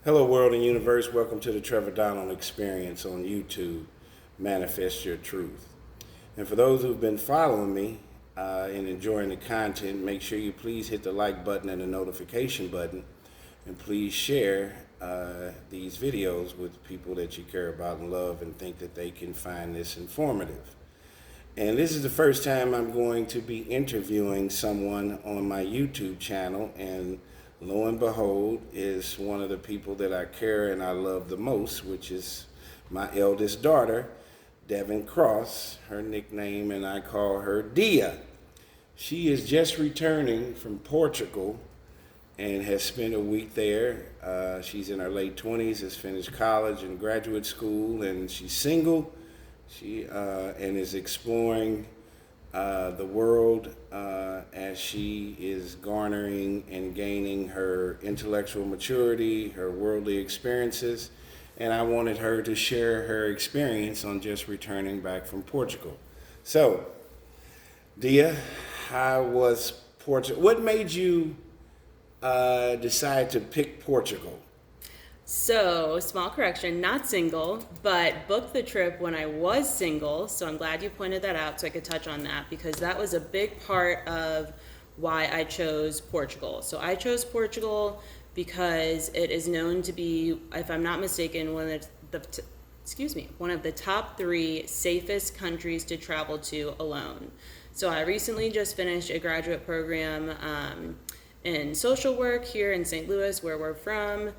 Hello, world and universe. Welcome to the Trevor Donald Experience on YouTube. Manifest your truth. And for those who've been following me and enjoying the content, make sure you please hit the like button and the notification button. And please share these videos with people that you care about and love and think that they can find this informative. And this is the first time I'm going to be interviewing someone on my YouTube channel, and lo and behold, is one of the people that I care and I love the most, which is my eldest daughter, Devin Cross, her nickname, and I call her Dia. She is just returning from Portugal and has spent a week there. She's in her late 20s, has finished college and graduate school, and she's single. She and is exploring the world as she is garnering and gaining her intellectual maturity, her worldly experiences, and I wanted her to share her experience on just returning back from Portugal. So, Dia, how was Portugal? What made you decide to pick Portugal? So, small correction, not single, but booked the trip when I was single. So, I'm glad you pointed that out so I could touch on that because that was a big part of why I chose Portugal. So, I chose Portugal because it is known to be, if I'm not mistaken, one of the top three safest countries to travel to alone. So, I recently just finished a graduate program in social work here in St. Louis, where we're from.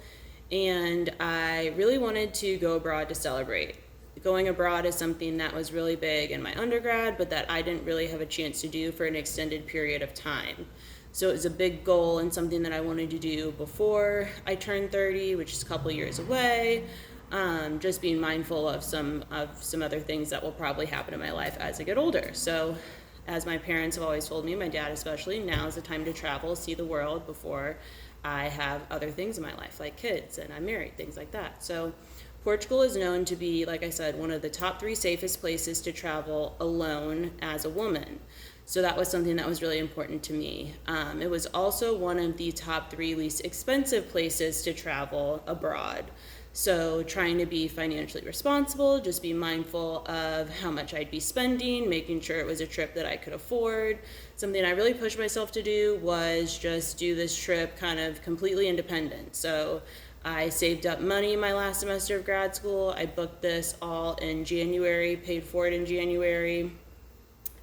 And I really wanted to go abroad to celebrate. Going abroad is something that was really big in my undergrad, but that I didn't really have a chance to do for an extended period of time. So it was a big goal and something that I wanted to do before I turned 30, which is a couple years away. Just being mindful of some other things that will probably happen in my life as I get older. So as my parents have always told me, my dad especially, now is the time to travel, see the world before I have other things in my life, like kids, and I'm married, things like that. So Portugal is known to be, like I said, one of the top three safest places to travel alone as a woman. So that was something that was really important to me. It was also one of the top three least expensive places to travel abroad. So trying to be financially responsible, just be mindful of how much I'd be spending, making sure it was a trip that I could afford. Something I really pushed myself to do was just do this trip kind of completely independent. So I saved up money my last semester of grad school. I booked this all in January, paid for it in January,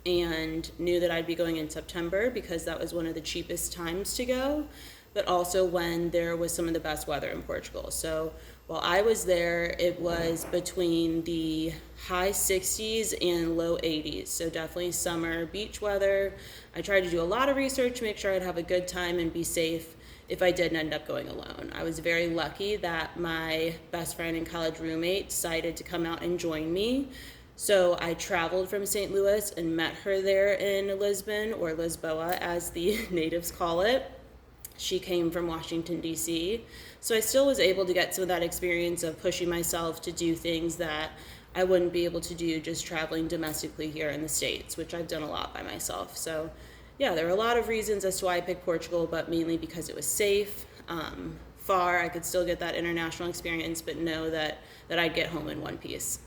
and knew that I'd be going in September because that was one of the cheapest times to go, but also when there was some of the best weather in Portugal. So while I was there, it was between the high 60s and low 80s. So definitely summer beach weather. I tried to do a lot of research to make sure I'd have a good time and be safe if I did end up going alone. I was very lucky that my best friend and college roommate decided to come out and join me. So I traveled from St. Louis and met her there in Lisbon, or Lisboa as the natives call it. She came from Washington, D.C. So I still was able to get some of that experience of pushing myself to do things that I wouldn't be able to do just traveling domestically here in the States, which I've done a lot by myself. So yeah, there are a lot of reasons as to why I picked Portugal, but mainly because it was safe, far. I could still get that international experience, but know that I'd get home in one piece.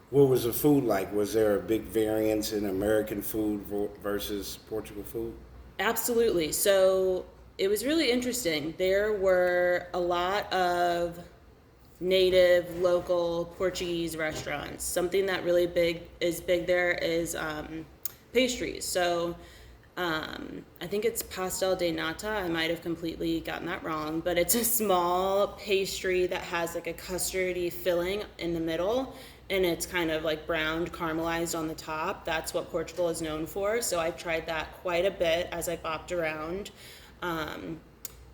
What was the food like? Was there a big variance in American food versus Portugal food? Absolutely. So it was really interesting. There were a lot of native, local Portuguese restaurants. Something that really big there is pastries. So I think it's pastel de nata. I might have completely gotten that wrong, but it's a small pastry that has like a custardy filling in the middle, and it's kind of like browned, caramelized on the top. That's what Portugal is known for. So I tried that quite a bit as I bopped around.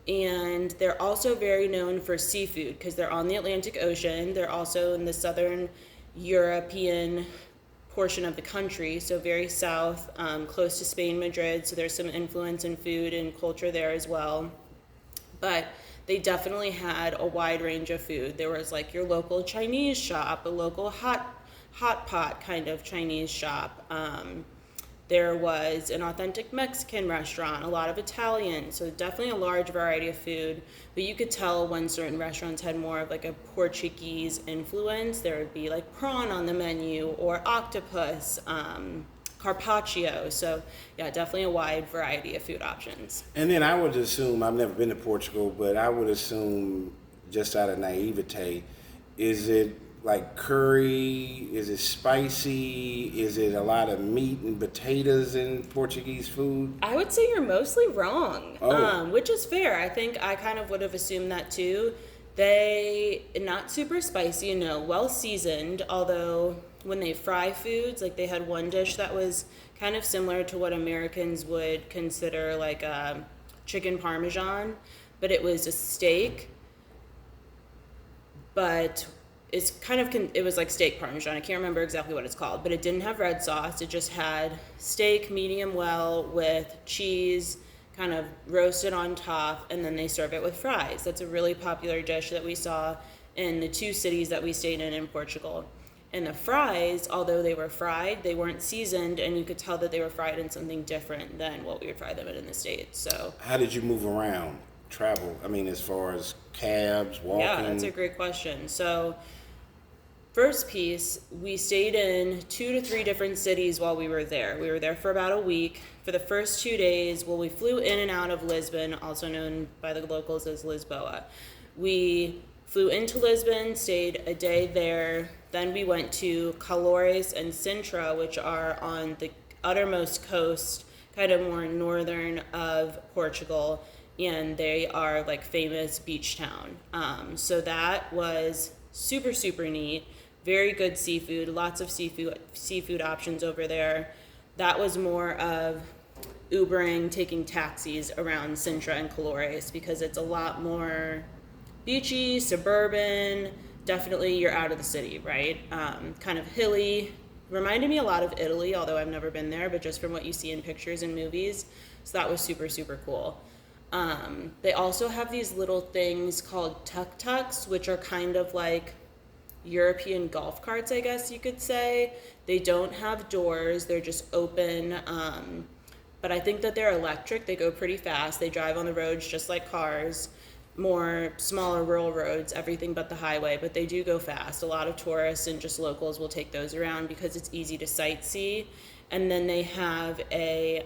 And they're also very known for seafood because they're on the Atlantic Ocean. They're also in the southern European portion of the country, so very south, close to Spain, Madrid. So there's some influence in food and culture there as well. But they definitely had a wide range of food. There was like your local Chinese shop, a local hot pot kind of Chinese shop. There was an authentic Mexican restaurant, a lot of Italian, so definitely a large variety of food. But you could tell when certain restaurants had more of like a Portuguese influence. There would be like prawn on the menu or octopus, carpaccio. So yeah, definitely a wide variety of food options. And then I would assume, I've never been to Portugal, but I would assume, just out of naivete, is it like curry? Is it spicy? Is it a lot of meat and potatoes in Portuguese food? I would say you're mostly wrong, Oh. which is fair. I think I kind of would have assumed that too. They not super spicy, no, well seasoned. Although when they fry foods, like they had one dish that was kind of similar to what Americans would consider like a chicken parmesan, but it was a steak, but it's kind of it was like steak parmesan. I can't remember exactly what it's called, but it didn't have red sauce. It just had steak medium well with cheese kind of roasted on top, and then they serve it with fries. That's a really popular dish that we saw in the two cities that we stayed in Portugal. And the fries, although they were fried, they weren't seasoned, and you could tell that they were fried in something different than what we would fry them in the States. So How did you move around, travel? I mean, as far as cabs, walking? yeah, that's a great question. So first piece, we stayed in 2 to 3 different cities while we were there. We were there for about a week. For the first 2 days, well, we flew in and out of Lisbon, also known by the locals as Lisboa. We flew into Lisbon, stayed a day there. Then we went to Calores and Sintra, which are on the uttermost coast, kind of more northern of Portugal, and they are like famous beach town. So that was super, super neat. Very good seafood, lots of seafood options over there. That was more of Ubering, taking taxis around Sintra and Calores because it's a lot more beachy, suburban. Definitely you're out of the city, right? Kind of hilly. Reminded me a lot of Italy, although I've never been there, but just from what you see in pictures and movies. So that was super, super cool. They also have these little things called tuk-tuks, which are kind of like European golf carts, I guess you could say. They don't have doors, they're just open. But I think that they're electric. They go pretty fast. They drive on the roads just like cars, more smaller rural roads, everything but the highway, but they do go fast. A lot of tourists and just locals will take those around because it's easy to sightsee. And then they have a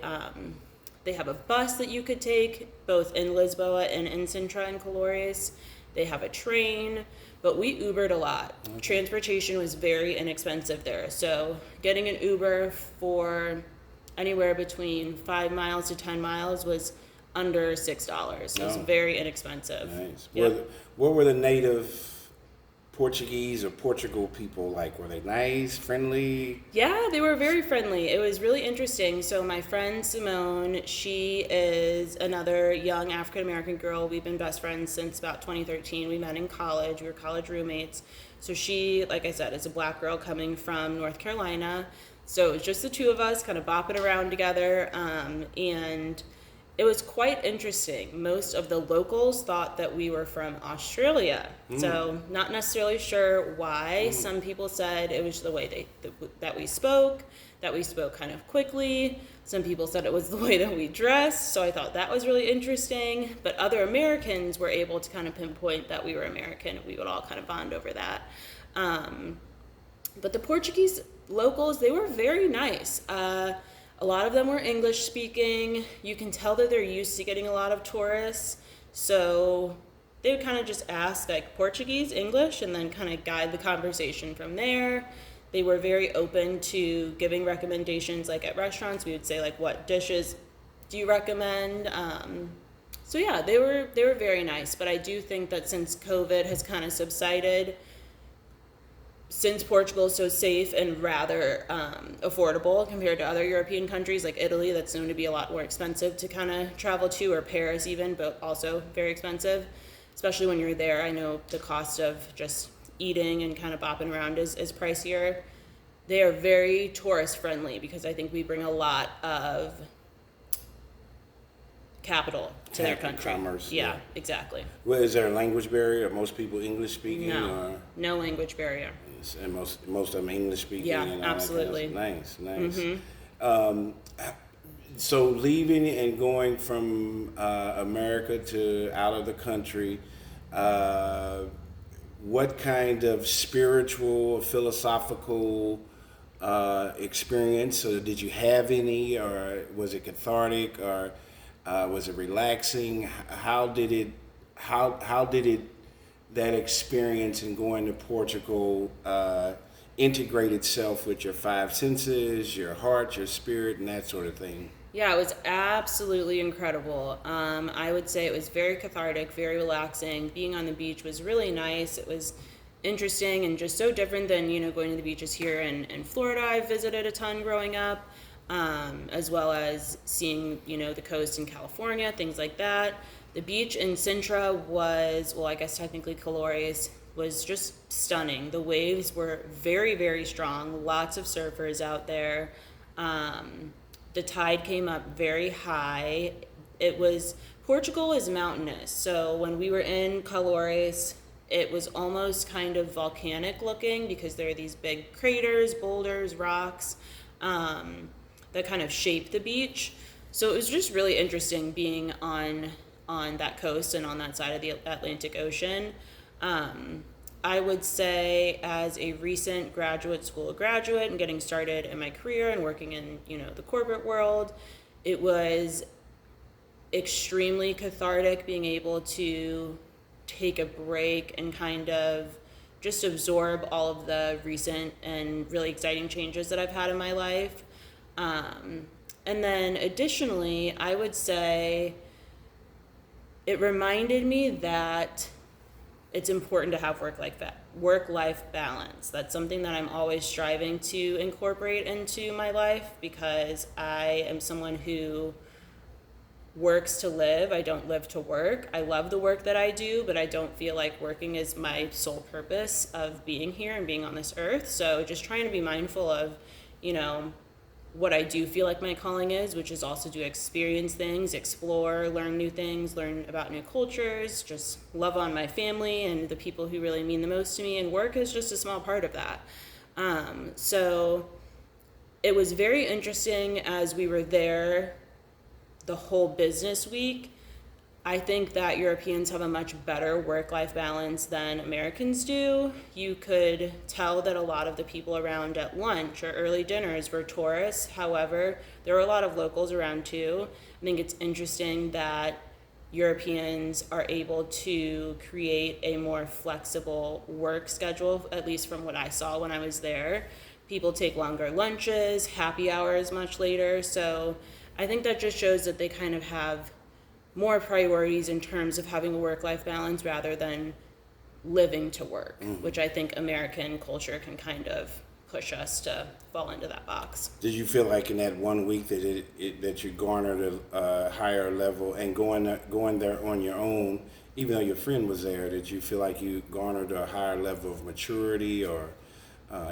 bus that you could take both in Lisboa and in Sintra and Calores. They have a train, but we Ubered a lot. Okay. Transportation was very inexpensive there. So getting an Uber for anywhere between 5 miles to 10 miles was under $6. So it was very inexpensive. Nice. Yep. What were the native Portuguese or Portugal people like? Were they nice, friendly? Yeah, they were very friendly. It was really interesting. So my friend Simone, she is another young African American girl. We've been best friends since about 2013. We met in college. We were college roommates. So she, like I said, is a black girl coming from North Carolina. So it was just the two of us kind of bopping around together. And it was quite interesting. Most of the locals thought that we were from Australia. So not necessarily sure why. Some people said it was the way that we spoke kind of quickly. Some people said it was the way that we dressed. So I thought that was really interesting. But other Americans were able to kind of pinpoint that we were American. We would all kind of bond over that. But the Portuguese locals, they were very nice. A lot of them were English speaking. You can tell that they're used to getting a lot of tourists. So they would kind of just ask like Portuguese, English, and then kind of guide the conversation from there. They were very open to giving recommendations. Like at restaurants, we would say like, what dishes do you recommend? So yeah, they were very nice. But I do think that since COVID has kind of subsided, since Portugal is so safe and rather affordable compared to other European countries like Italy, that's known to be a lot more expensive to kind of travel to, or Paris even, but also very expensive, especially when you're there. I know the cost of just eating and kind of bopping around is pricier. They are very tourist friendly because I think we bring a lot of capital to their country. Commerce. Yeah, exactly. Well, is there a language barrier? Are most people English speaking? No language barrier. And most of them English speaking. Yeah, and all absolutely. That kind of nice. So leaving and going from America to out of the country, uh, what kind of spiritual, philosophical experience, or did you have any, or was it cathartic, or was it relaxing? How did it that experience in going to Portugal integrate itself with your five senses, your heart, your spirit, and that sort of thing? Yeah, it was absolutely incredible. I would say it was very cathartic, very relaxing. Being on the beach was really nice. It was interesting and just so different than, going to the beaches here in Florida. I visited a ton growing up, as well as seeing, the coast in California, things like that. The beach in Sintra was, well, I guess technically Colores, was just stunning. The waves were very, very strong, lots of surfers out there. The tide came up very high. Portugal is mountainous, so when we were in Calores, it was almost kind of volcanic looking because there are these big craters, boulders, rocks that kind of shape the beach. So it was just really interesting being on that coast and on that side of the Atlantic Ocean. I would say as a recent graduate school graduate and getting started in my career and working in, the corporate world, it was extremely cathartic being able to take a break and kind of just absorb all of the recent and really exciting changes that I've had in my life. And then additionally, I would say it reminded me that it's important to have work-life balance. That's something that I'm always striving to incorporate into my life because I am someone who works to live. I don't live to work. I love the work that I do, but I don't feel like working is my sole purpose of being here and being on this earth. So just trying to be mindful of, what I do feel like my calling is, which is also to experience things, explore, learn new things, learn about new cultures, just love on my family and the people who really mean the most to me, and work is just a small part of that. So it was very interesting as we were there the whole business week. I think that Europeans have a much better work-life balance than Americans do. You could tell that a lot of the people around at lunch or early dinners were tourists. However, there were a lot of locals around too. I think it's interesting that Europeans are able to create a more flexible work schedule, at least from what I saw when I was there. People take longer lunches, happy hours much later. So I think that just shows that they kind of have more priorities in terms of having a work-life balance rather than living to work, which I think American culture can kind of push us to fall into that box. Did you feel like in that 1 week that that you garnered a higher level and going there on your own, even though your friend was there, did you feel like you garnered a higher level of maturity or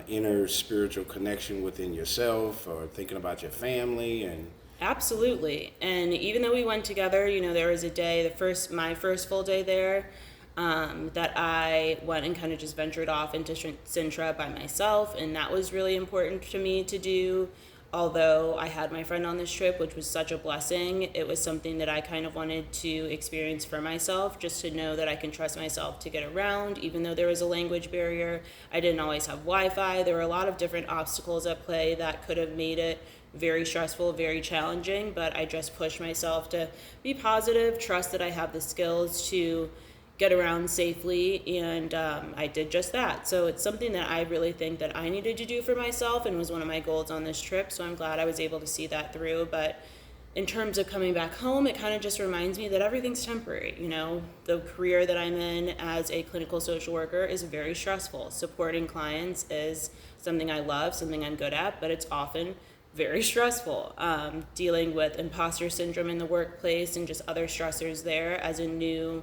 inner spiritual connection within yourself, or thinking about your family and? Absolutely. And even though we went together, there was a day, my first full day there, that I went and kind of just ventured off into Sintra by myself. And that was really important to me to do. Although I had my friend on this trip, which was such a blessing, it was something that I kind of wanted to experience for myself, just to know that I can trust myself to get around, even though there was a language barrier. I didn't always have Wi-Fi. There were a lot of different obstacles at play that could have made it very stressful, very challenging, but I just pushed myself to be positive, trust that I have the skills to get around safely, and I did just that. So it's something that I really think that I needed to do for myself and was one of my goals on this trip, so I'm glad I was able to see that through. But in terms of coming back home, it kind of just reminds me that everything's temporary. The career that I'm in as a clinical social worker is very stressful. Supporting clients is something I love, something I'm good at, but it's often very stressful. Dealing with imposter syndrome in the workplace and just other stressors there as a new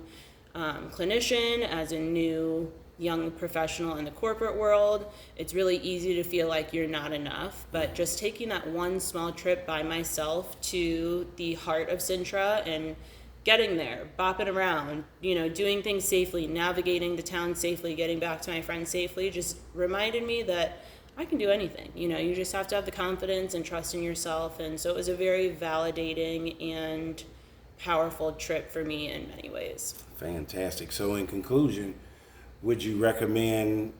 clinician, as a new young professional in the corporate world, it's really easy to feel like you're not enough. But just taking that one small trip by myself to the heart of Sintra and getting there, bopping around, doing things safely, navigating the town safely, getting back to my friends safely, just reminded me that I can do anything. You know, you just have to have the confidence and trust in yourself. And so it was a very validating and powerful trip for me in many ways. Fantastic. So, in conclusion, would you recommend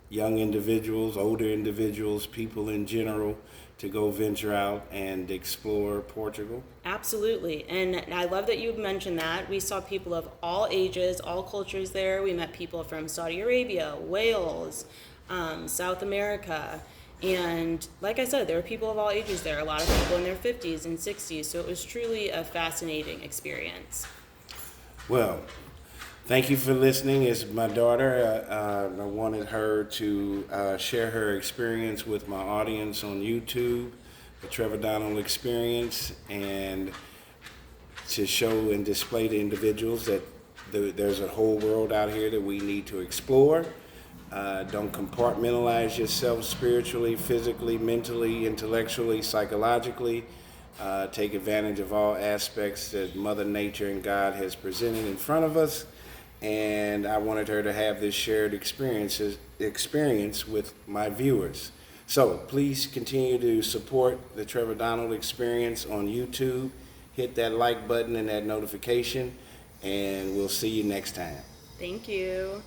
young individuals, older individuals, people in general, to go venture out and explore Portugal? Absolutely. And I love that you mentioned that. We saw people of all ages, all cultures there. We met people from Saudi Arabia, Wales, South America. And like I said, there were people of all ages there, a lot of people in their 50s and 60s. So it was truly a fascinating experience. Well, thank you for listening. It's my daughter. I wanted her to share her experience with my audience on YouTube, the Trevor Donald Experience, and to show and display to individuals that there's a whole world out here that we need to explore. Don't compartmentalize yourself spiritually, physically, mentally, intellectually, psychologically. Take advantage of all aspects that Mother Nature and God has presented in front of us. And I wanted her to have this shared experience with my viewers. So please continue to support the Trevor Donald Experience on YouTube. Hit that like button and that notification, and we'll see you next time. Thank you.